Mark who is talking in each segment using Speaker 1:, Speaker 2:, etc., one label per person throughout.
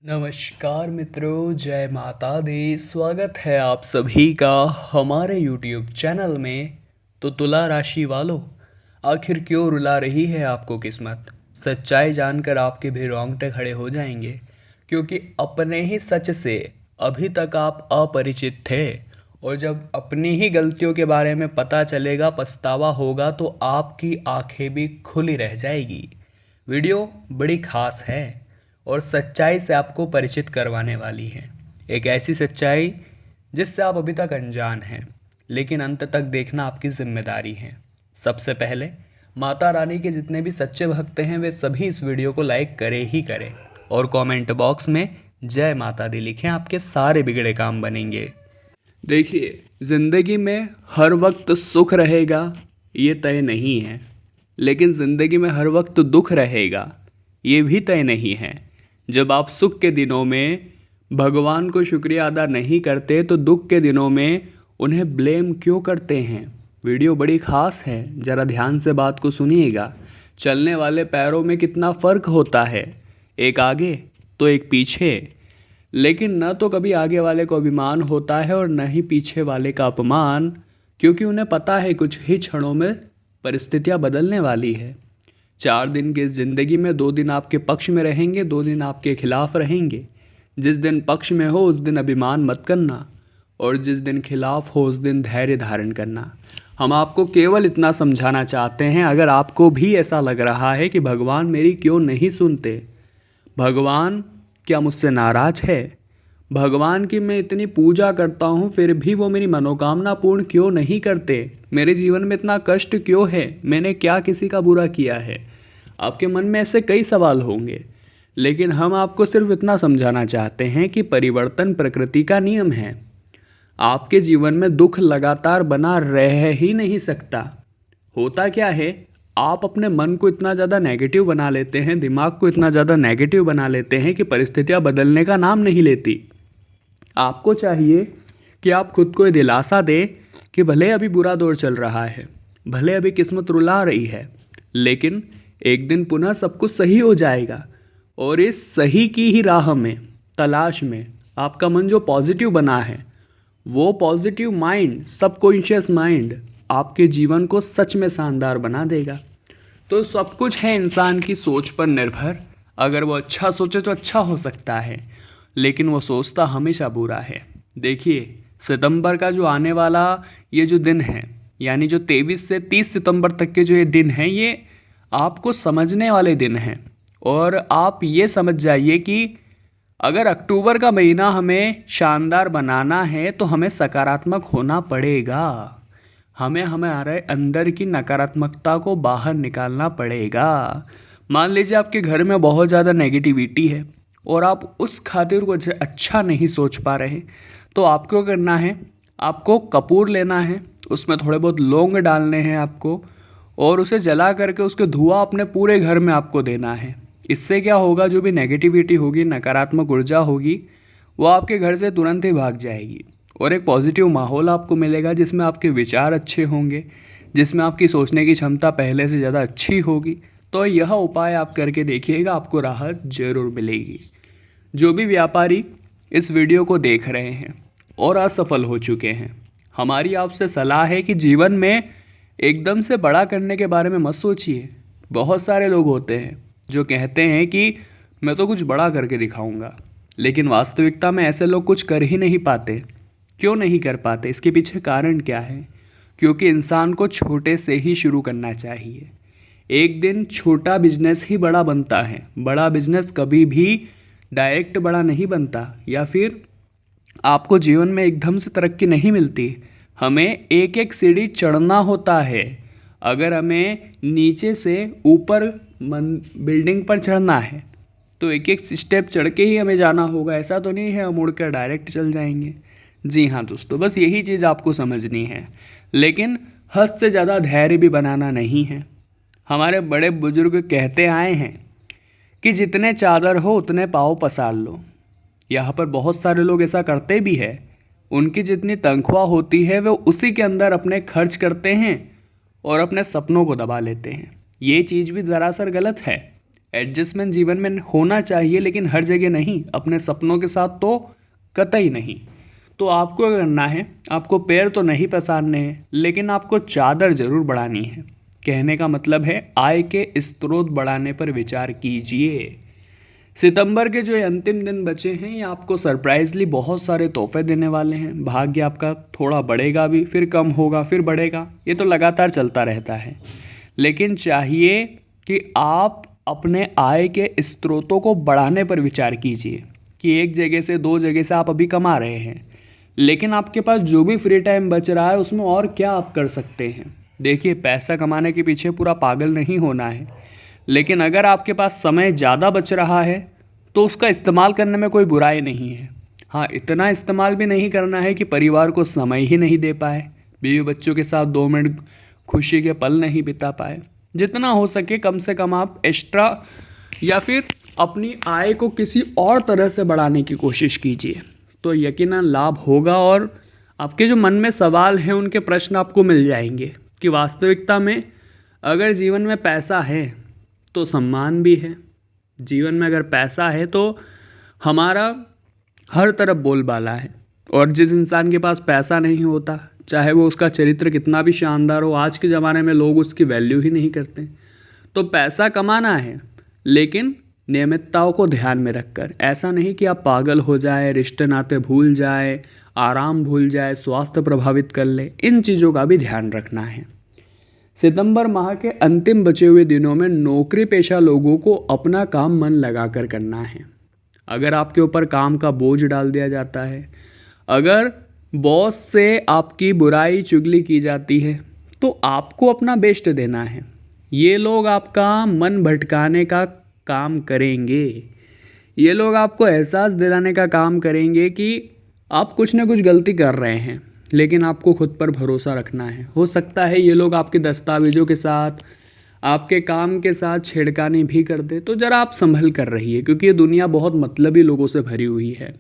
Speaker 1: नमस्कार मित्रों, जय माता दी। स्वागत है आप सभी का हमारे YouTube चैनल में। तो तुला राशि वालों, आखिर क्यों रुला रही है आपको किस्मत? सच्चाई जानकर आपके भी रोंगटे खड़े हो जाएंगे, क्योंकि अपने ही सच से अभी तक आप अपरिचित थे, और जब अपनी ही गलतियों के बारे में पता चलेगा, पछतावा होगा, तो आपकी आंखें भी खुली रह जाएगी। वीडियो बड़ी खास है और सच्चाई से आपको परिचित करवाने वाली है। एक ऐसी सच्चाई जिससे आप अभी तक अनजान हैं, लेकिन अंत तक देखना आपकी जिम्मेदारी है। सबसे पहले माता रानी के जितने भी सच्चे भक्त हैं वे सभी इस वीडियो को लाइक करें ही करें, और कमेंट बॉक्स में जय माता दी लिखें। आपके सारे बिगड़े काम बनेंगे। देखिए, ज़िंदगी में हर वक्त सुख रहेगा ये तय नहीं है, लेकिन ज़िंदगी में हर वक्त दुख रहेगा ये भी तय नहीं है। जब आप सुख के दिनों में भगवान को शुक्रिया अदा नहीं करते, तो दुख के दिनों में उन्हें ब्लेम क्यों करते हैं? वीडियो बड़ी ख़ास है, ज़रा ध्यान से बात को सुनिएगा। चलने वाले पैरों में कितना फ़र्क होता है, एक आगे तो एक पीछे, लेकिन न तो कभी आगे वाले को अभिमान होता है और न ही पीछे वाले का अपमान, क्योंकि उन्हें पता है कुछ ही क्षणों में परिस्थितियाँ बदलने वाली है। 4 दिन की इस ज़िंदगी में 2 दिन आपके पक्ष में रहेंगे, 2 दिन आपके खिलाफ रहेंगे। जिस दिन पक्ष में हो उस दिन अभिमान मत करना, और जिस दिन खिलाफ हो उस दिन धैर्य धारण करना। हम आपको केवल इतना समझाना चाहते हैं, अगर आपको भी ऐसा लग रहा है कि भगवान मेरी क्यों नहीं सुनते, भगवान क्या मुझसे नाराज है, भगवान की मैं इतनी पूजा करता हूँ फिर भी वो मेरी मनोकामना पूर्ण क्यों नहीं करते, मेरे जीवन में इतना कष्ट क्यों है, मैंने क्या किसी का बुरा किया है। आपके मन में ऐसे कई सवाल होंगे, लेकिन हम आपको सिर्फ इतना समझाना चाहते हैं कि परिवर्तन प्रकृति का नियम है। आपके जीवन में दुख लगातार बना रह ही नहीं सकता। होता क्या है, आप अपने मन को इतना ज़्यादा नेगेटिव बना लेते हैं, दिमाग को इतना ज़्यादा नेगेटिव बना लेते हैं कि परिस्थितियाँ बदलने का नाम नहीं लेती। आपको चाहिए कि आप खुद को ये दिलासा दें कि भले अभी बुरा दौर चल रहा है, भले अभी किस्मत रुला रही है, लेकिन एक दिन पुनः सब कुछ सही हो जाएगा। और इस सही की ही राह में, तलाश में आपका मन जो पॉजिटिव बना है, वो पॉजिटिव माइंड, सबकॉन्शियस माइंड आपके जीवन को सच में शानदार बना देगा। तो सब कुछ है इंसान की सोच पर निर्भर। अगर वो अच्छा सोचे तो अच्छा हो सकता है, लेकिन वो सोचता हमेशा बुरा है। देखिए, सितंबर का जो आने वाला ये जो दिन है, यानी जो 23 से 30 सितंबर तक के जो ये दिन हैं, ये आपको समझने वाले दिन हैं। और आप ये समझ जाइए कि अगर अक्टूबर का महीना हमें शानदार बनाना है तो हमें सकारात्मक होना पड़ेगा। हमें हमारे अंदर की नकारात्मकता को बाहर निकालना पड़ेगा। मान लीजिए आपके घर में बहुत ज़्यादा नेगेटिविटी है और आप उस खातिर कुछ अच्छा नहीं सोच पा रहे, तो आपको करना है, आपको कपूर लेना है, उसमें थोड़े बहुत लौंग डालने हैं आपको, और उसे जला करके उसके धुआं अपने पूरे घर में आपको देना है। इससे क्या होगा, जो भी नेगेटिविटी होगी, नकारात्मक ऊर्जा होगी, वो आपके घर से तुरंत ही भाग जाएगी, और एक पॉजिटिव माहौल आपको मिलेगा जिसमें आपके विचार अच्छे होंगे, जिसमें आपकी सोचने की क्षमता पहले से ज़्यादा अच्छी होगी। तो यह उपाय आप करके देखिएगा, आपको राहत ज़रूर मिलेगी। जो भी व्यापारी इस वीडियो को देख रहे हैं और असफल हो चुके हैं, हमारी आपसे सलाह है कि जीवन में एकदम से बड़ा करने के बारे में मत सोचिए। बहुत सारे लोग होते हैं जो कहते हैं कि मैं तो कुछ बड़ा करके दिखाऊंगा, लेकिन वास्तविकता में ऐसे लोग कुछ कर ही नहीं पाते। क्यों नहीं कर पाते? इसके पीछे कारण क्या है? क्योंकि इंसान को छोटे से ही शुरू करना चाहिए। एक दिन छोटा बिजनेस ही बड़ा बनता है। बड़ा बिजनेस कभी भी डायरेक्ट बड़ा नहीं बनता, या फिर आपको जीवन में एकदम से तरक्की नहीं मिलती। हमें एक एक सीढ़ी चढ़ना होता है। अगर हमें नीचे से ऊपर बिल्डिंग पर चढ़ना है तो एक एक स्टेप चढ़ के ही हमें जाना होगा। ऐसा तो नहीं है हम उड़कर डायरेक्ट चल जाएंगे। जी हाँ दोस्तों, बस यही चीज़ आपको समझनी है। लेकिन हद से ज़्यादा धैर्य भी बनाना नहीं है। हमारे बड़े बुजुर्ग कहते आए हैं कि जितने चादर हो उतने पाँव पसार लो। यहाँ पर बहुत सारे लोग ऐसा करते भी है। उनकी जितनी तनख्वाह होती है वो उसी के अंदर अपने खर्च करते हैं और अपने सपनों को दबा लेते हैं। ये चीज़ भी दरअसल गलत है। एडजस्टमेंट जीवन में होना चाहिए, लेकिन हर जगह नहीं, अपने सपनों के साथ तो कतई नहीं। तो आपको क्या करना है, आपको पैर तो नहीं पसारने हैं, लेकिन आपको चादर ज़रूर बढ़ानी है। कहने का मतलब है आय के स्रोत बढ़ाने पर विचार कीजिए। सितंबर के जो ये अंतिम दिन बचे हैं, ये आपको सरप्राइजली बहुत सारे तोहफे देने वाले हैं। भाग्य आपका थोड़ा बढ़ेगा भी, फिर कम होगा, फिर बढ़ेगा, ये तो लगातार चलता रहता है। लेकिन चाहिए कि आप अपने आय के स्रोतों को बढ़ाने पर विचार कीजिए कि एक जगह से दो जगह से आप अभी कमा रहे हैं, लेकिन आपके पास जो भी फ्री टाइम बच रहा है उसमें और क्या आप कर सकते हैं। देखिए, पैसा कमाने के पीछे पूरा पागल नहीं होना है, लेकिन अगर आपके पास समय ज़्यादा बच रहा है तो उसका इस्तेमाल करने में कोई बुराई नहीं है। हाँ, इतना इस्तेमाल भी नहीं करना है कि परिवार को समय ही नहीं दे पाए, बीवी बच्चों के साथ 2 मिनट खुशी के पल नहीं बिता पाए। जितना हो सके कम से कम आप एक्स्ट्रा या फिर अपनी आय को किसी और तरह से बढ़ाने की कोशिश कीजिए, तो यकीनन लाभ होगा और आपके जो मन में सवाल हैं उनके प्रश्न आपको मिल जाएंगे कि वास्तविकता में अगर जीवन में पैसा है तो सम्मान भी है। जीवन में अगर पैसा है तो हमारा हर तरफ बोलबाला है, और जिस इंसान के पास पैसा नहीं होता, चाहे वो उसका चरित्र कितना भी शानदार हो, आज के ज़माने में लोग उसकी वैल्यू ही नहीं करते। तो पैसा कमाना है, लेकिन नियमितताओं को ध्यान में रखकर। ऐसा नहीं कि आप पागल हो जाए, रिश्ते नाते भूल जाए, आराम भूल जाए, स्वास्थ्य प्रभावित कर ले, इन चीज़ों का भी ध्यान रखना है। सितंबर माह के अंतिम बचे हुए दिनों में नौकरी पेशा लोगों को अपना काम मन लगाकर करना है। अगर आपके ऊपर काम का बोझ डाल दिया जाता है, अगर बॉस से आपकी बुराई चुगली की जाती है, तो आपको अपना बेस्ट देना है। ये लोग आपका मन भटकाने का काम करेंगे, ये लोग आपको एहसास दिलाने का काम करेंगे कि आप कुछ ना कुछ गलती कर रहे हैं, लेकिन आपको खुद पर भरोसा रखना है। हो सकता है ये लोग आपके दस्तावेजों के साथ, आपके काम के साथ छेड़खानी भी कर दे, तो ज़रा आप संभल कर रहिए, क्योंकि ये दुनिया बहुत मतलबी लोगों से भरी हुई है।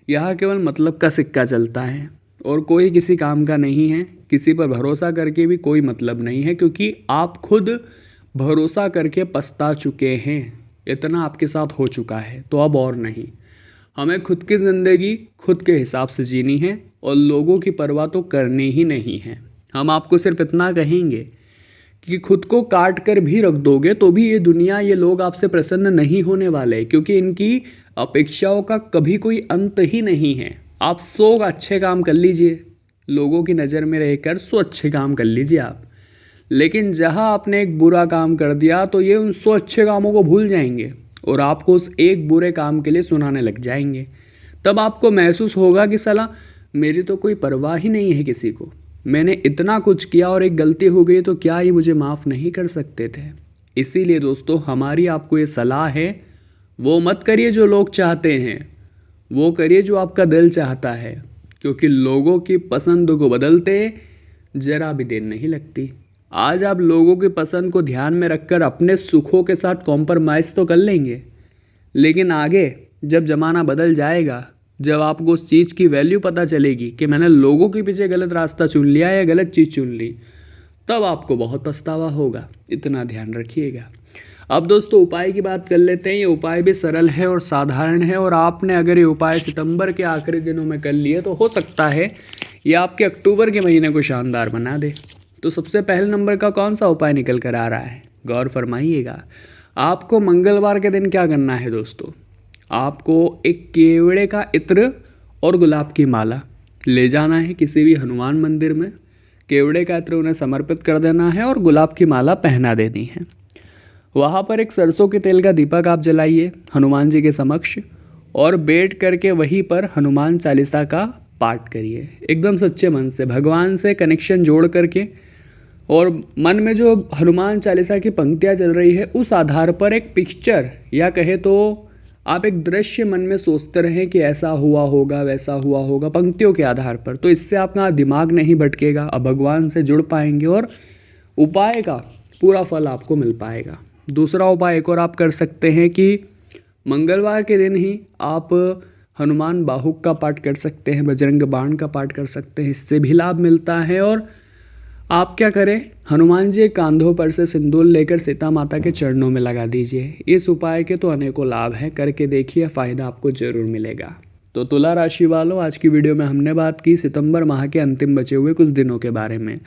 Speaker 1: यहाँ केवल मतलब का सिक्का चलता है और कोई किसी काम का नहीं है। किसी पर भरोसा करके भी कोई मतलब नहीं है, क्योंकि आप खुद भरोसा करके पछता चुके हैं। इतना आपके साथ हो चुका है, तो अब और नहीं। हमें खुद की ज़िंदगी खुद के हिसाब से जीनी है और लोगों की परवाह तो करनी ही नहीं है। हम आपको सिर्फ इतना कहेंगे कि खुद को काट कर भी रख दोगे तो भी ये दुनिया, ये लोग आपसे प्रसन्न नहीं होने वाले, क्योंकि इनकी अपेक्षाओं का कभी कोई अंत ही नहीं है। आप 100 अच्छे काम कर लीजिए, लोगों की नज़र में रहकर 100 अच्छे काम कर लीजिए आप, लेकिन जहाँ आपने एक बुरा काम कर दिया तो ये उन 100 अच्छे कामों को भूल जाएंगे और आपको उस एक बुरे काम के लिए सुनाने लग जाएंगे। तब आपको महसूस होगा कि साला मेरी तो कोई परवाह ही नहीं है किसी को, मैंने इतना कुछ किया और एक गलती हो गई तो क्या ये मुझे माफ़ नहीं कर सकते थे। इसीलिए दोस्तों, हमारी आपको ये सलाह है, वो मत करिए जो लोग चाहते हैं, वो करिए जो आपका दिल चाहता है, क्योंकि लोगों की पसंद को बदलते ज़रा भी देर नहीं लगती। आज आप लोगों की पसंद को ध्यान में रखकर अपने सुखों के साथ कॉम्प्रोमाइज़ तो कर लेंगे, लेकिन आगे जब ज़माना बदल जाएगा, जब आपको उस चीज़ की वैल्यू पता चलेगी कि मैंने लोगों के पीछे गलत रास्ता चुन लिया या गलत चीज़ चुन ली, तब आपको बहुत पछतावा होगा। इतना ध्यान रखिएगा। अब दोस्तों, उपाय की बात कर लेते हैं। ये उपाय भी सरल है और साधारण है, और आपने अगर ये उपाय सितंबर के आखिरी दिनों में कर लिए तो हो सकता है ये आपके अक्टूबर के महीने को शानदार बना दे। तो सबसे पहले नंबर का कौन सा उपाय निकल कर आ रहा है, गौर फरमाइएगा। आपको मंगलवार के दिन क्या करना है दोस्तों, आपको एक केवड़े का इत्र और गुलाब की माला ले जाना है किसी भी हनुमान मंदिर में। केवड़े का इत्र उन्हें समर्पित कर देना है और गुलाब की माला पहना देनी है। वहाँ पर एक सरसों के तेल का दीपक आप जलाइए हनुमान जी के समक्ष, और बैठ करके वहीं पर हनुमान चालीसा का पाठ करिए एकदम सच्चे मन से, भगवान से कनेक्शन जोड़ करके, और मन में जो हनुमान चालीसा की पंक्तियाँ चल रही है उस आधार पर एक पिक्चर, या कहे तो आप एक दृश्य मन में सोचते रहें कि ऐसा हुआ होगा, वैसा हुआ होगा, पंक्तियों के आधार पर। तो इससे आपका दिमाग नहीं भटकेगा, अब भगवान से जुड़ पाएंगे और उपाय का पूरा फल आपको मिल पाएगा। दूसरा उपाय एक और आप कर सकते हैं कि मंगलवार के दिन ही आप हनुमान बाहुक का पाठ कर सकते हैं, बजरंग बाण का पाठ कर सकते हैं, इससे भी लाभ मिलता है। और आप क्या करें, हनुमान जी के कांधों पर से सिंदूर लेकर सीता माता के चरणों में लगा दीजिए। इस उपाय के तो अनेकों लाभ हैं, करके देखिए, फ़ायदा आपको ज़रूर मिलेगा। तो तुला राशि वालों, आज की वीडियो में हमने बात की सितंबर माह के अंतिम बचे हुए कुछ दिनों के बारे में।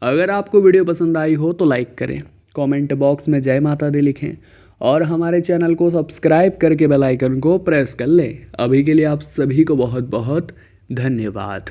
Speaker 1: अगर आपको वीडियो पसंद आई हो तो लाइक करें, कमेंट बॉक्स में जय माता दी लिखें और हमारे चैनल को सब्सक्राइब करके बेल आइकन को प्रेस कर लें। अभी के लिए आप सभी को बहुत बहुत धन्यवाद।